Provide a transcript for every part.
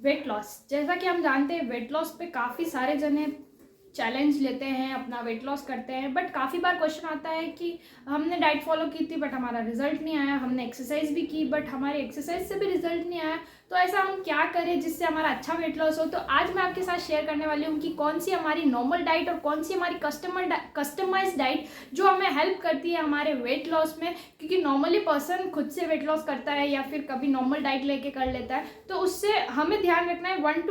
Weight loss, जैसा कि हम जानते हैं वेट लॉस पे काफ़ी सारे जने चैलेंज लेते हैं, अपना वेट लॉस करते हैं। बट काफ़ी बार क्वेश्चन आता है कि हमने डाइट फॉलो की थी बट हमारा रिजल्ट नहीं आया, हमने एक्सरसाइज भी की बट हमारे एक्सरसाइज से भी रिजल्ट नहीं आया, तो ऐसा हम क्या करें जिससे हमारा अच्छा वेट लॉस हो। तो आज मैं आपके साथ शेयर करने वाली हूँ कि कौन सी हमारी नॉर्मल डाइट और कौन सी हमारी कस्टमाइज डाइट जो हमें हेल्प करती है हमारे वेट लॉस में। क्योंकि नॉर्मली पर्सन खुद से वेट लॉस करता है या फिर कभी नॉर्मल डाइट लेके कर लेता है, तो उससे हमें ध्यान रखना है 1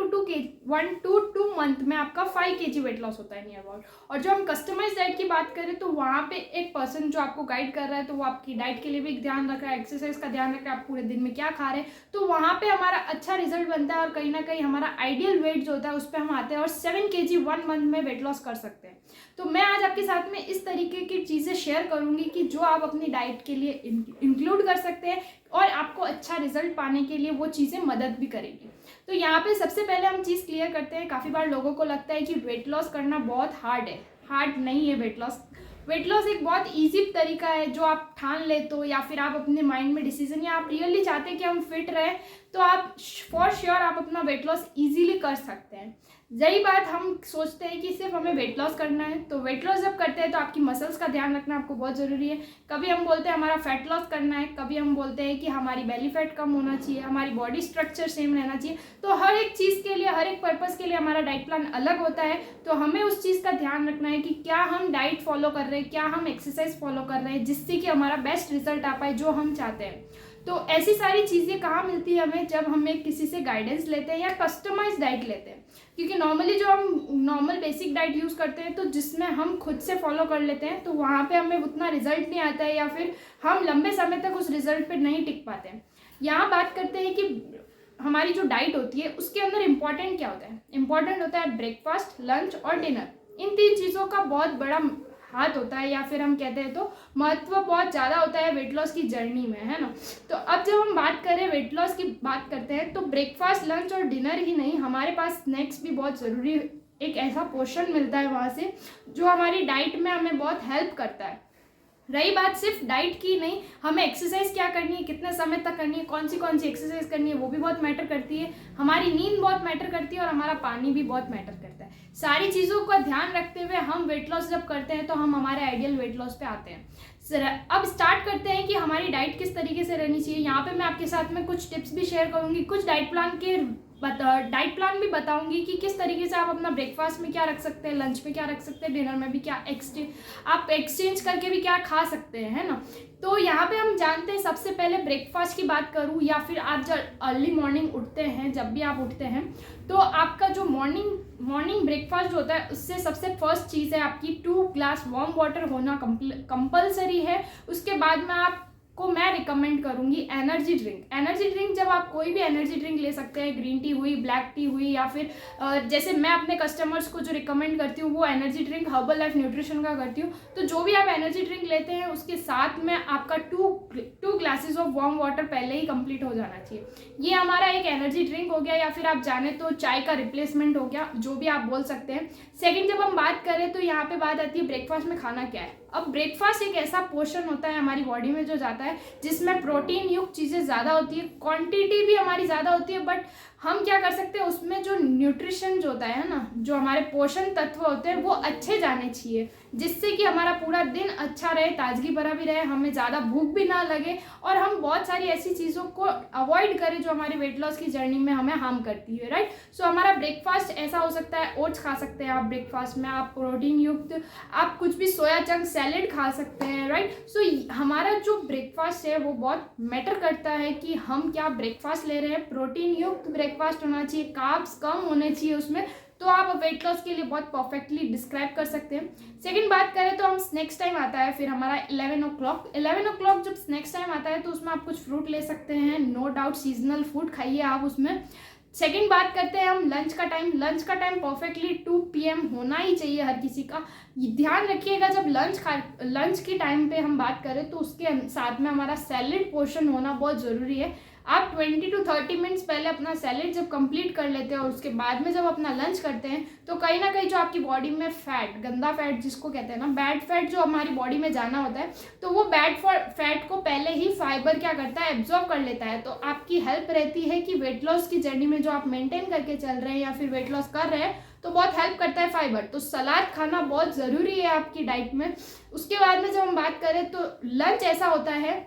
to 2 मंथ में आपका 5 kg वेट लॉस होता है नियर अबाउट। और जो हम कस्टमाइज डाइट की बात करें तो वहाँ पे एक पर्सन जो आपको गाइड कर रहा है, तो वो आपकी डाइट के लिए भी ध्यान रख रहा है, एक्सरसाइज का ध्यान रख रहा है, आप पूरे दिन में क्या खा रहे हैं, तो वहाँ पे हमारा अच्छा रिजल्ट बनता है और कहीं ना कहीं हमारा आइडियल वेट जो होता है उस पर हम आते हैं और 7 kg 1 मंथ में वेट लॉस कर सकते हैं। तो मैं आज आपके साथ में इस तरीके की चीज़ें शेयर करूंगी कि जो आप अपनी डाइट के लिए इंक्लूड कर सकते हैं और आपको अच्छा रिजल्ट पाने के लिए वो चीज़ें मदद भी करेगी। तो यहाँ पे सबसे पहले हम चीज़ क्लियर करते हैं। काफ़ी बार लोगों को लगता है कि वेट लॉस करना बहुत हार्ड है। हार्ड नहीं है वेट लॉस एक बहुत ईजी तरीका है जो आप ठान ले तो, या फिर आप अपने माइंड में डिसीजन, या आप रियली चाहते हैं कि हम फिट रहें, तो आप फॉर श्योर आप अपना वेट लॉस इजीली कर सकते हैं। यही बात हम सोचते हैं कि सिर्फ हमें वेट लॉस करना है, तो वेट लॉस जब करते हैं तो आपकी मसल्स का ध्यान रखना आपको बहुत ज़रूरी है। कभी हम बोलते हैं हमारा फैट लॉस करना है, कभी हम बोलते हैं कि हमारी बेली फैट कम होना चाहिए, हमारी बॉडी स्ट्रक्चर सेम रहना चाहिए। तो हर एक चीज़ के लिए, हर एक पर्पज़ के लिए हमारा डाइट प्लान अलग होता है। तो हमें उस चीज़ का ध्यान रखना है कि क्या हम डाइट फॉलो कर रहे हैं, क्या हम एक्सरसाइज फॉलो कर रहे हैं, जिससे कि हमारा बेस्ट रिजल्ट आ पाए जो हम चाहते हैं। तो ऐसी सारी चीज़ें कहाँ मिलती है हमें, जब हमें किसी से गाइडेंस लेते हैं या कस्टमाइज डाइट लेते हैं। क्योंकि नॉर्मली जो हम नॉर्मल बेसिक डाइट यूज़ करते हैं, तो जिसमें हम खुद से फॉलो कर लेते हैं, तो वहाँ पे हमें उतना रिजल्ट नहीं आता है या फिर हम लंबे समय तक उस रिजल्ट पे नहीं टिक पाते हैं। यहाँ बात करते हैं कि हमारी जो डाइट होती है उसके अंदर इंपॉर्टेंट क्या होता है। इंपॉर्टेंट होता है ब्रेकफास्ट, लंच और डिनर। इन 3 चीज़ों का बहुत बड़ा हाथ होता है, या फिर हम कहते हैं तो महत्व बहुत ज़्यादा होता है वेट लॉस की जर्नी में, है ना। तो अब जब हम बात करें वेट लॉस की बात करते हैं, तो ब्रेकफास्ट, लंच और डिनर ही नहीं, हमारे पास स्नैक्स भी बहुत ज़रूरी, एक ऐसा पोर्शन मिलता है वहाँ से जो हमारी डाइट में हमें बहुत हेल्प करता है। रही बात सिर्फ डाइट की नहीं, हमें एक्सरसाइज क्या करनी है, कितने समय तक करनी है, कौन सी एक्सरसाइज करनी है, वो भी बहुत मैटर करती है। हमारी नींद बहुत मैटर करती है और हमारा पानी भी बहुत मैटर करता है। सारी चीज़ों का ध्यान रखते हुए हम वेट लॉस जब करते हैं तो हम हमारे आइडियल वेट लॉस पे आते हैं। अब स्टार्ट करते हैं कि हमारी डाइट किस तरीके से रहनी चाहिए। यहाँ पे मैं आपके साथ में कुछ टिप्स भी शेयर करूँगी, कुछ डाइट प्लान भी बताऊंगी कि किस तरीके से आप अपना ब्रेकफास्ट में क्या रख सकते हैं, लंच में क्या रख सकते हैं, डिनर में भी क्या आप एक्सचेंज करके भी क्या खा सकते हैं, है ना। तो यहाँ पे हम जानते हैं, सबसे पहले ब्रेकफास्ट की बात करूँ, या फिर आप जब अर्ली मॉर्निंग उठते हैं, जब भी आप उठते हैं, तो आपका जो मॉर्निंग ब्रेकफास्ट जो होता है उससे सबसे फर्स्ट चीज़ है आपकी 2 ग्लास वार्म वाटर होना कंपलसरी है। उसके बाद में आपको मैं रिकमेंड करूंगी एनर्जी ड्रिंक। जब आप कोई भी एनर्जी ड्रिंक ले सकते हैं, ग्रीन टी हुई, ब्लैक टी हुई, या फिर जैसे मैं अपने कस्टमर्स को जो रिकमेंड करती हूँ वो energy drink herbal life nutrition का करती हूँ। तो जो भी आप एनर्जी ड्रिंक लेते हैं उसके साथ में आपका 2 ग्लासेस ऑफ वार्म वाटर पहले ही कंप्लीट हो जाना चाहिए। ये हमारा एक एनर्जी ड्रिंक हो गया, या फिर आप जाने तो चाय का रिप्लेसमेंट हो गया, जो भी आप बोल सकते हैं। सेकेंड, जब हम बात करें तो यहाँ पे बात आती है ब्रेकफास्ट में खाना क्या है। अब ब्रेकफास्ट एक ऐसा पोर्शन होता है हमारी बॉडी में जो जाता है जिसमें प्रोटीन युक्त चीज़ें ज़्यादा होती है, क्वांटिटी भी हमारी ज़्यादा होती है, बट हम क्या कर सकते हैं उसमें जो न्यूट्रिशन जो होता है ना, जो हमारे पोषण तत्व होते हैं वो अच्छे जाने चाहिए, जिससे कि हमारा पूरा दिन अच्छा रहे, ताजगी भरा भी रहे, हमें ज़्यादा भूख भी ना लगे और हम बहुत सारी ऐसी चीज़ों को अवॉइड करें जो हमारी वेट लॉस की जर्नी में हमें हार्म करती है, राइट। सो हमारा ब्रेकफास्ट ऐसा हो सकता है, ओट्स खा सकते हैं आप ब्रेकफास्ट में, आप प्रोटीन युक्त आप कुछ भी सोया चंक सैलेड खा सकते हैं, राइट। सो हमारा जो ब्रेकफास्ट है वो बहुत मैटर करता है कि हम क्या ब्रेकफास्ट ले रहे हैं। प्रोटीन युक्त ब्रेकफास्ट होना चाहिए, कार्ब्स कम होने चाहिए उसमें, तो आप वेट लॉस के लिए बहुत परफेक्टली डिस्क्राइब कर सकते हैं। सेकंड बात करें तो हम स्नैक्स टाइम आता है फिर हमारा 11 ओ क्लॉक जब स्नैक्स टाइम आता है तो उसमें आप कुछ फ्रूट ले सकते हैं, नो डाउट सीजनल फूड खाइए आप उसमें। सेकंड बात करते हैं हम लंच का टाइम परफेक्टली 2 PM होना ही चाहिए हर किसी का। ध्यान रखिएगा जब लंच के टाइम पे हम बात करें तो उसके साथ में हमारा सैलेड पोर्शन होना बहुत ज़रूरी है। आप 20 to 30 मिनट्स पहले अपना सैलेड जब कंप्लीट कर लेते हैं और उसके बाद में जब अपना लंच करते हैं तो कहीं ना कहीं जो आपकी बॉडी में फैट, गंदा फैट जिसको कहते हैं ना, बैड फैट जो हमारी बॉडी में जाना होता है, तो वो बैड फैट को पहले ही फाइबर क्या करता है, एब्जॉर्ब कर लेता है। तो आपकी हेल्प रहती है कि वेट लॉस की जर्नी में जो आप मेंटेन करके चल रहे हैं या फिर वेट लॉस कर रहे हैं तो बहुत हेल्प करता है फाइबर। तो सलाद खाना बहुत ज़रूरी है आपकी डाइट में। उसके बाद में जब हम बात करें तो लंच ऐसा होता है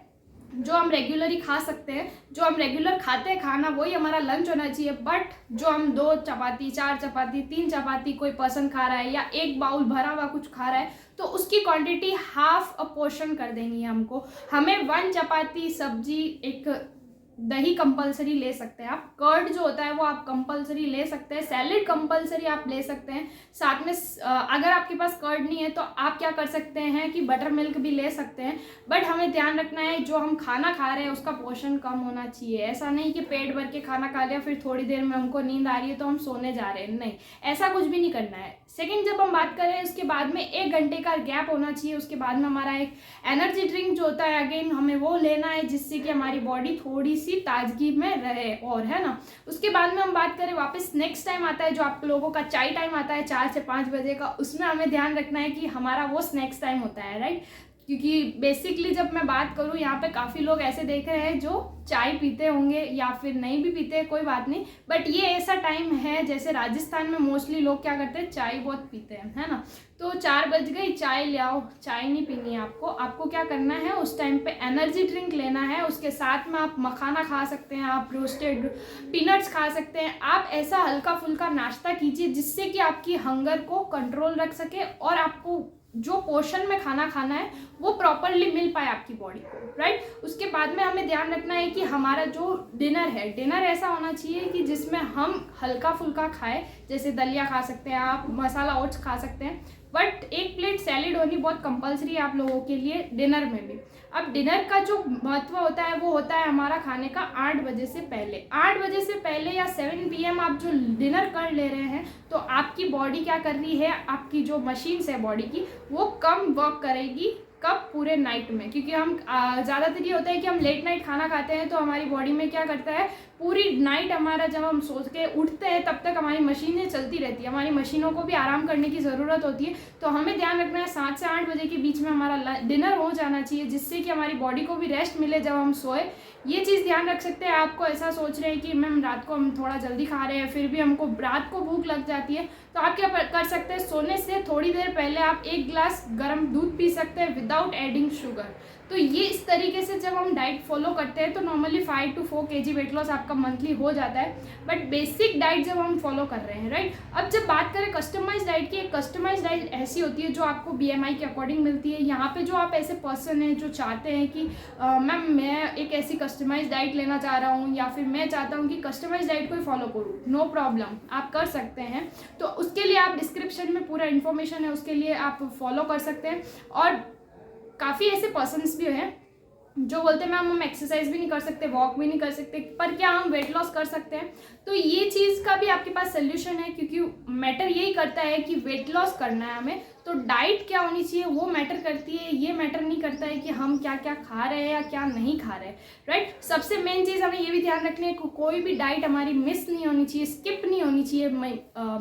जो हम रेगुलरली खा सकते हैं, जो हम रेगुलर खाते हैं खाना वही हमारा लंच होना चाहिए। बट जो हम 2 चपाती, 4 चपाती, 3 चपाती कोई पर्सन खा रहा है या एक बाउल भरा हुआ कुछ खा रहा है तो उसकी क्वांटिटी हाफ अ पोर्शन कर देंगी हमको। हमें 1 चपाती, सब्जी, एक दही कंपलसरी ले सकते हैं आप, कर्ड जो होता है वो आप कंपलसरी ले सकते हैं, सैलेड कंपलसरी आप ले सकते हैं। साथ में अगर आपके पास कर्ड नहीं है तो आप क्या कर सकते हैं कि बटर मिल्क भी ले सकते हैं। बट हमें ध्यान रखना है जो हम खाना खा रहे हैं उसका पोर्शन कम होना चाहिए। ऐसा नहीं कि पेट भर के खाना खा लिया फिर थोड़ी देर में हमको नींद आ रही है तो हम सोने जा रहे हैं, नहीं, ऐसा कुछ भी नहीं करना है। सेकेंड, जब हम बात करें उसके बाद में 1 घंटे का गैप होना चाहिए। उसके बाद में हमारा एक एनर्जी ड्रिंक जो होता है अगेन हमें वो लेना है जिससे कि हमारी बॉडी थोड़ी सी ताजगी में रहे, और है ना। उसके बाद में हम बात करें वापस नेक्स्ट टाइम आता है जो आप लोगों का चाय टाइम आता है 4 से 5 बजे का, उसमें हमें ध्यान रखना है कि हमारा वो स्नैक्स टाइम होता है, राइट। क्योंकि बेसिकली जब मैं बात करूँ यहाँ पे काफ़ी लोग ऐसे देख रहे हैं जो चाय पीते होंगे या फिर नहीं भी पीते, कोई बात नहीं, बट ये ऐसा टाइम है जैसे राजस्थान में मोस्टली लोग क्या करते हैं, चाय बहुत पीते हैं, है ना। तो 4 बज गई, चाय ले आओ, चाय नहीं पीनी है आपको। आपको क्या करना है उस टाइम पे एनर्जी ड्रिंक लेना है। उसके साथ में आप मखाना खा सकते हैं, आप रोस्टेड पीनट्स खा सकते हैं। आप ऐसा हल्का फुल्का नाश्ता कीजिए जिससे कि आपकी हंगर को कंट्रोल रख सके और आपको जो पोर्शन में खाना खाना है वो प्रॉपरली मिल पाए आपकी बॉडी को, राइट। उसके बाद में हमें ध्यान रखना है कि हमारा जो डिनर है, डिनर ऐसा होना चाहिए कि जिसमें हम हल्का फुल्का खाएं, जैसे दलिया खा सकते हैं आप, मसाला ओट्स खा सकते हैं, बट 1 प्लेट सैलेड होनी बहुत कंपलसरी है आप लोगों के लिए डिनर में भी। अब डिनर का जो महत्व होता है वो होता है हमारा खाने का 8 बजे से पहले। 8 बजे से पहले या 7 PM आप जो डिनर कर ले रहे हैं तो आपकी बॉडी क्या कर रही है, आपकी जो मशीन्स है बॉडी की वो कम वर्क करेगी। कब? पूरे नाइट में। क्योंकि हम ज़्यादातर ये होता है कि हम लेट नाइट खाना खाते हैं तो हमारी बॉडी में क्या करता है, पूरी नाइट हमारा जब हम सोच के उठते हैं तब तक हमारी मशीनें चलती रहती है, हमारी मशीनों को भी आराम करने की ज़रूरत होती है। तो हमें ध्यान रखना है 7 से 8 बजे के बीच में हमारा डिनर हो जाना चाहिए जिससे कि हमारी बॉडी को भी रेस्ट मिले जब हम सोए। ये चीज़ ध्यान रख सकते हैं। आपको ऐसा सोच रहे हैं कि मैम रात को हम थोड़ा जल्दी खा रहे हैं फिर भी हमको रात को भूख लग जाती है, तो आप क्या कर सकते हैं, सोने से थोड़ी देर पहले आप 1 गिलास गर्म दूध पी सकते हैं विदाउट एडिंग शुगर। तो ये इस तरीके से जब हम डाइट फॉलो करते हैं तो normally 5 to 4 kg weight loss आपका मंथली हो जाता है। बट बेसिक डाइट जब हम फॉलो कर रहे हैं, राइट। अब जब बात करें कस्टमाइज डाइट की, एक कस्टमाइज डाइट ऐसी होती है जो आपको BMI के अकॉर्डिंग मिलती है। यहाँ पे जो आप ऐसे पर्सन हैं जो चाहते हैं कि मैम मैं एक ऐसी कस्टमाइज डाइट लेना चाह रहा हूँ या फिर मैं चाहता हूँ कि कस्टमाइज डाइट को ही फॉलो करूँ, नो प्रॉब्लम, आप कर सकते हैं। तो उसके लिए आप डिस्क्रिप्शन में पूरा इन्फॉर्मेशन है, उसके लिए आप फॉलो कर सकते हैं। और काफ़ी ऐसे पर्सन्स भी हैं जो बोलते हैं मैम हम एक्सरसाइज भी नहीं कर सकते, वॉक भी नहीं कर सकते, पर क्या हम वेट लॉस कर सकते हैं। तो ये चीज़ का भी आपके पास सोल्यूशन है, क्योंकि मैटर यही करता है कि वेट लॉस करना है हमें, तो डाइट क्या होनी चाहिए वो मैटर करती है। ये मैटर नहीं करता है कि हम क्या क्या खा रहे हैं या क्या नहीं खा रहे हैं, राइट। सबसे मेन चीज़ हमें ये भी ध्यान रखनी है कि कोई भी डाइट हमारी मिस नहीं होनी चाहिए, स्किप नहीं होनी चाहिए।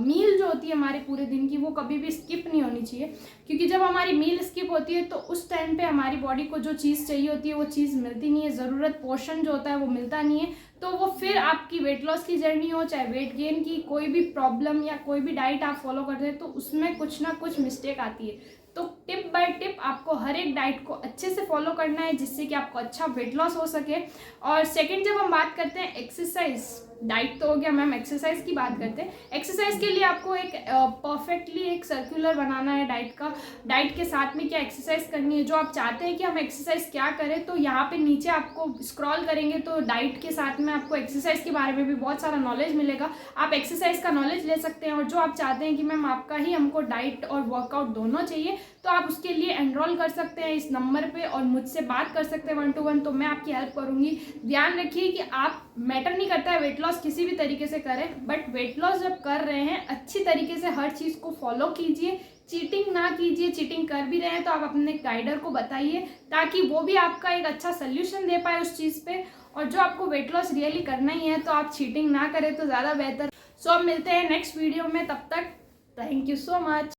मील जो होती है हमारे पूरे दिन की वो कभी भी स्किप नहीं होनी चाहिए, क्योंकि जब हमारी मील स्किप होती है तो उस टाइम पे हमारी बॉडी को जो चीज़ चाहिए होती है वो चीज़ मिलती नहीं है, ज़रूरत पोर्शन जो होता है वो मिलता नहीं है। तो वो फिर आपकी वेट लॉस की जर्नी हो चाहे वेट गेन की, कोई भी प्रॉब्लम या कोई भी डाइट आप फॉलो करते हैं तो उसमें कुछ ना कुछ मिस्टेक आती है। तो टिप बाय टिप आपको हर एक डाइट को अच्छे से फॉलो करना है जिससे कि आपको अच्छा वेट लॉस हो सके। और सेकंड, जब हम बात करते हैं एक्सरसाइज, डाइट तो हो गया मैम, एक्सरसाइज की बात करते हैं। एक्सरसाइज के लिए आपको एक परफेक्टली एक सर्कुलर बनाना है डाइट का, डाइट के साथ में क्या एक्सरसाइज करनी है, जो आप चाहते हैं कि हम एक्सरसाइज क्या करें। तो यहाँ पे नीचे आपको स्क्रॉल करेंगे तो डाइट के साथ में आपको एक्सरसाइज के बारे में भी बहुत सारा नॉलेज मिलेगा, आप एक्सरसाइज का नॉलेज ले सकते हैं। और जो आप चाहते हैं कि मैम आपका ही हमको डाइट और वर्कआउट दोनों चाहिए, तो आप उसके लिए एनरोल कर सकते हैं इस नंबर पे और मुझसे बात कर सकते हैं 1 to 1, तो मैं आपकी हेल्प करूँगी। ध्यान रखिए कि आप, मैटर नहीं करता है वेट लॉस किसी भी तरीके से करें, बट वेट लॉस जब कर रहे हैं अच्छी तरीके से हर चीज़ को फॉलो कीजिए, चीटिंग ना कीजिए। चीटिंग कर भी रहे हैं तो आप अपने गाइडर को बताइए ताकि वो भी आपका एक अच्छा सोल्यूशन दे पाए उस चीज़ पे। और जो आपको वेट लॉस रियली करना ही है तो आप चीटिंग ना करें तो ज़्यादा बेहतर। सो अब मिलते हैं नेक्स्ट वीडियो में, तब तक थैंक यू सो मच।